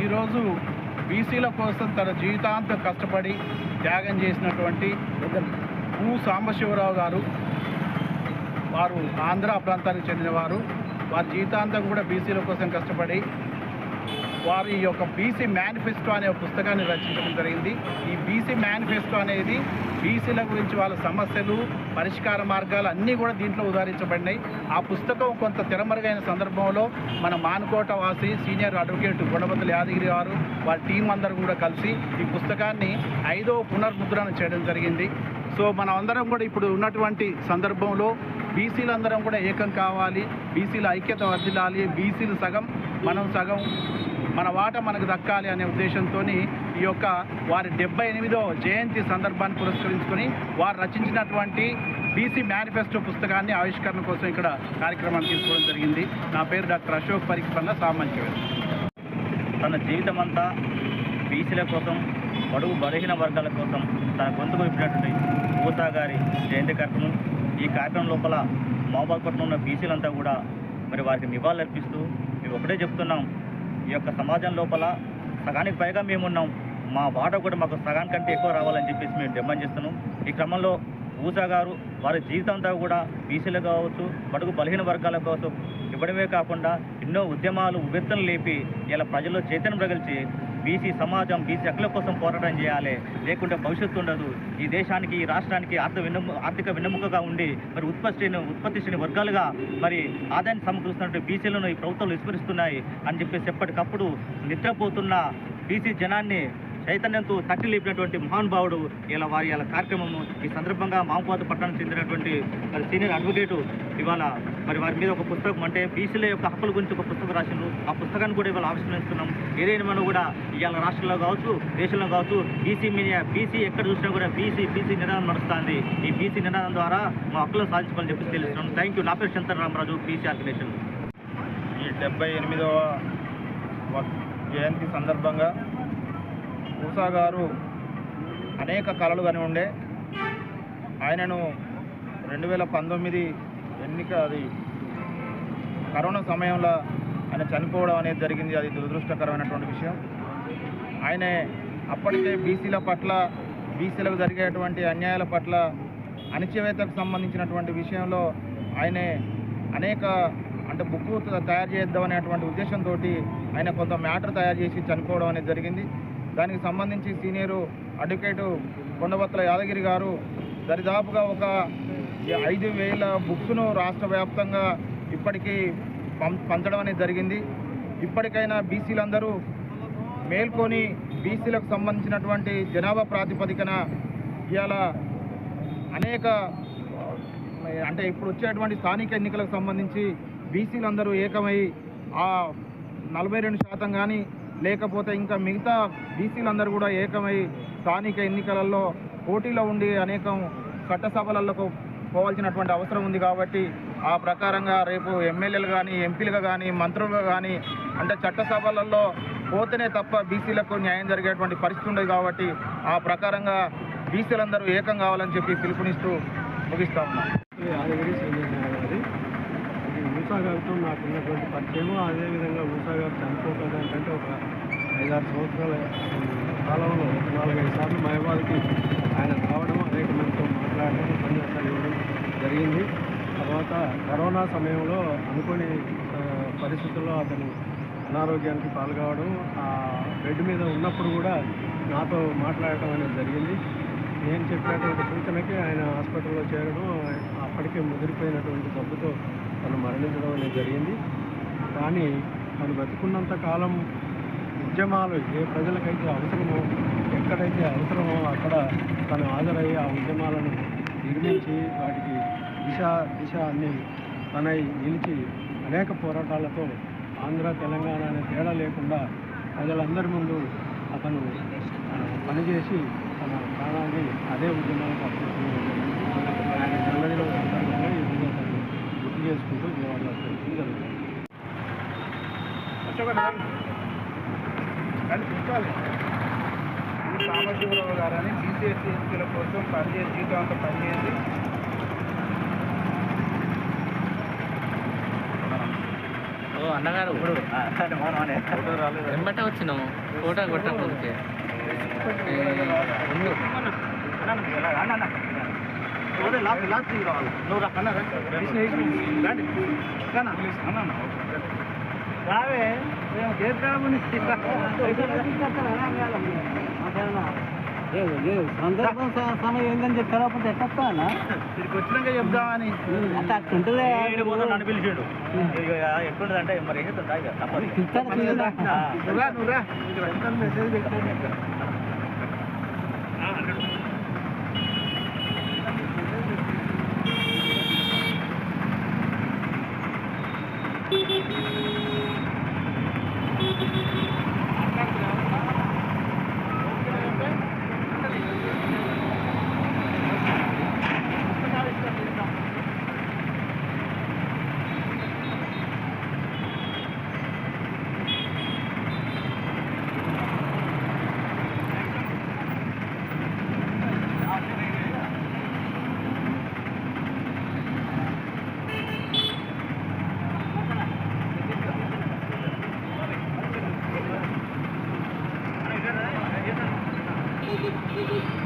ఈరోజు బీసీల కోసం తన జీవితాంతం కష్టపడి త్యాగం చేసినటువంటి సాంబశివరావు గారు, వారు ఆంధ్ర ప్రాంతానికి చెందినవారు. వారి జీవితాంతం కూడా బీసీల కోసం కష్టపడి వారి యొక్క బీసీ మేనిఫెస్టో అనే పుస్తకాన్ని రచించడం జరిగింది. ఈ బీసీ మేనిఫెస్టో అనేది బీసీల గురించి వాళ్ళ సమస్యలు, పరిష్కార మార్గాలు అన్నీ కూడా దీంట్లో ఉదాహరించబడినాయి. ఆ పుస్తకం కొంత తెరమరుగైన సందర్భంలో మన మానుకోట వాసి సీనియర్ అడ్వకేట్ గుణపతుల యాదగిరి గారు వారి టీం అందరూ కూడా కలిసి ఈ పుస్తకాన్ని 5వ పునర్ముద్రణ చేయడం జరిగింది. సో మనం అందరం కూడా ఇప్పుడు ఉన్నటువంటి సందర్భంలో బీసీలందరం కూడా ఏకం కావాలి, బీసీల ఐక్యత వర్ధిల్లాలి, బీసీలు సగం మనం సగం, మన వాట మనకు దక్కాలి అనే ఉద్దేశంతో ఈ యొక్క వారి 78వ జయంతి సందర్భాన్ని పురస్కరించుకొని వారు రచించినటువంటి బీసీ మేనిఫెస్టో పుస్తకాన్ని ఆవిష్కరణ కోసం ఇక్కడ కార్యక్రమాన్ని తీసుకోవడం జరిగింది. నా పేరు డాక్టర్ అశోక్ పరిక్రమ సామాన్యవేత్త. తన జీవితం అంతా బీసీల కోసం, బడుగు బలహీన వర్గాల కోసం తన గొంతుకు విప్పినటువంటి ఊసా గారి జయంతి కార్యక్రమం. ఈ కార్యక్రమం లోపల మహబూబాబాద్పట్నంలో ఉన్న బీసీలంతా కూడా మరి వారికి నివాళులర్పిస్తూ మేము ఒకటే చెప్తున్నాం, ఈ యొక్క సమాజం లోపల సగానికి పైగా మేమున్నాం, మా వాట కూడా మాకు సగానికంటే ఎక్కువ రావాలని చెప్పేసి మేము డిమాండ్ చేస్తున్నాం. ఈ క్రమంలో ఊసా గారు వారి జీవితంతో కూడా బీసీలు కావచ్చు, బడుగు బలహీన వర్గాల కోసం ఇవ్వడమే కాకుండా ఎన్నో ఉద్యమాలు ఉవ్వెత్తులు లేపి ఇలా ప్రజల్లో చైతన్యం ప్రగల్చి బీసీ సమాజం, బీసీ హక్కుల కోసం పోరాటం చేయాలి, లేకుంటే భవిష్యత్తు ఉండదు. ఈ దేశానికి, ఈ రాష్ట్రానికి ఆర్థిక వెన్నెముకగా ఉండి మరి ఉత్పత్తి శ్రేణి వర్గాలుగా మరి ఆదాయాన్ని సమకూరుస్తున్నట్టు బీసీలను ఈ ప్రభుత్వాలు విస్మరిస్తున్నాయి అని చెప్పేసి ఎప్పటికప్పుడు నిద్రపోతున్న బీసీ జనాన్ని చైతన్యంతో తట్టి లేపినటువంటి మహానుభావుడు ఇలా వారి ఇలా కార్యక్రమము. ఈ సందర్భంగా మహబూబాబాద్ పట్టణానికి చెందినటువంటి సీనియర్ అడ్వకేటు ఇవాళ మరి వారి మీద ఒక పుస్తకం, అంటే బీసీల యొక్క హక్కుల గురించి ఒక పుస్తకం రాసిండ్రు. ఆ పుస్తకాన్ని కూడా ఇవాళ ఆవిష్కరిస్తున్నాం. ఏదైనా మనం కూడా ఇవాళ రాష్ట్రంలో కావచ్చు, దేశంలో కావచ్చు, బీసీ ఎక్కడ చూసినా కూడా బీసీ నినాదం నడుస్తుంది. ఈ బీసీ నినాదం ద్వారా మా హక్కులను సాధించుకోవాలని చెప్పి తెలుస్తున్నాం. Thank you. నా పేరు శంకర్ రామరాజు, బీసీ ఆర్గనైజేషన్. ఈ 78వ జయంతి సందర్భంగా ఊసా గారు అనేక కళలు కని ఉండే. ఆయనను 2019 అది కరోనా సమయంలో ఆయన చనిపోవడం అనేది జరిగింది. అది దురదృష్టకరమైనటువంటి విషయం. ఆయన అప్పటికే బీసీల పట్ల, బీసీలకు జరిగేటువంటి అన్యాయాల పట్ల, అణచివేతకు సంబంధించినటువంటి విషయంలో ఆయన అనేక బుక్కు తయారు చేద్దామనేటువంటి ఉద్దేశంతో ఆయన కొంత మ్యాటర్ తయారు చేసి చనిపోవడం అనేది జరిగింది. దానికి సంబంధించి సీనియరు అడ్వకేటు కొండపత్తుల యాదగిరి గారు దరిదాపుగా ఒక 5,000 బుక్స్ను రాష్ట్ర వ్యాప్తంగా ఇప్పటికీ పంచడం అనేది జరిగింది. ఇప్పటికైనా బీసీలందరూ మేల్కొని బీసీలకు సంబంధించినటువంటి జనాభా ప్రాతిపదికన ఇవాళ అనేక ఇప్పుడు వచ్చేటువంటి స్థానిక ఎన్నికలకు సంబంధించి బీసీలందరూ ఏకమై ఆ 42% కానీ లేకపోతే ఇంకా మిగతా బీసీలందరూ కూడా ఏకమై స్థానిక ఎన్నికలలో పోటీలో ఉండి అనేకం చట్టసభలకు పోవాల్సినటువంటి అవసరం ఉంది. కాబట్టి ఆ ప్రకారంగా రేపు ఎమ్మెల్యేలు కానీ, ఎంపీలుగా కానీ, మంత్రులుగా కానీ చట్టసభలలో పోతేనే తప్ప బీసీలకు న్యాయం జరిగేటువంటి పరిస్థితి ఉండదు. కాబట్టి ఆ ప్రకారంగా బీసీలందరూ ఏకం కావాలని చెప్పి పిలుపునిస్తూ ముగిస్తా ఉన్నాం. ఊసా గారితో నాకున్నటువంటి పరిచయం, అదేవిధంగా ఊసా గారు చనిపోతుందంటే ఒక 5-6 సంవత్సరాల కాలంలో 4-5 సార్లు మహబూబాబాద్కి ఆయన రావడం, అనేక మందితో మాట్లాడడం, ఉపన్యాసాలు ఇవ్వడం జరిగింది. తర్వాత కరోనా సమయంలో అనుకోని పరిస్థితుల్లో అతను అనారోగ్యానికి పాల్గొవడం, ఆ బెడ్ మీద ఉన్నప్పుడు కూడా నాతో మాట్లాడటం అనేది జరిగింది. నేను చెప్పినటువంటి సూచనకి ఆయన హాస్పిటల్లో చేరడం, అప్పటికే ముదిరిపోయినటువంటి జబ్బుతో తను మరణించడం అనేది జరిగింది. కానీ తను బతుకున్నంత కాలం ఉద్యమాలు ఏ ప్రజలకైతే అవసరమో, ఎక్కడైతే అవసరమో అక్కడ తను హాజరయ్యి ఆ ఉద్యమాలను నిర్మించి వాటికి దిశ అన్ని తనై నిలిచి అనేక పోరాటాలతో ఆంధ్ర, తెలంగాణ అనే తేడా లేకుండా ప్రజలందరి ముందు అతను పనిచేసి తన ప్రాణాన్ని అదే ఉద్యమాలకు అర్పించడం ఆయన జన్మదినం సందర్భంగా ఈ విధంగా గుర్తు చేసుకుంటూ విజయవాడలో జరుగుతుంది. సాంబశివరావు గారని బీసీ ఎస్సీల కోసం జీవితం అంతా పనిచేసి అన్నగారు మౌనం అనే వెంబటే వచ్చినాము ఫోటో కొట్టకపోతే రావే సందర్భం సమయం ఏందని చెప్పి తెలవకపోతే ఎట్టా ఇక్కడికి వచ్చినాక చెప్దామని అంటే అట్టుంటుందే నన్ను పిలిచిండు ఎట్లుంటది అంటే మరి ఏం చేస్తుంటా ఇక తప్పదు నువ్వురా మెసేజ్ పెట్టాను Thank you.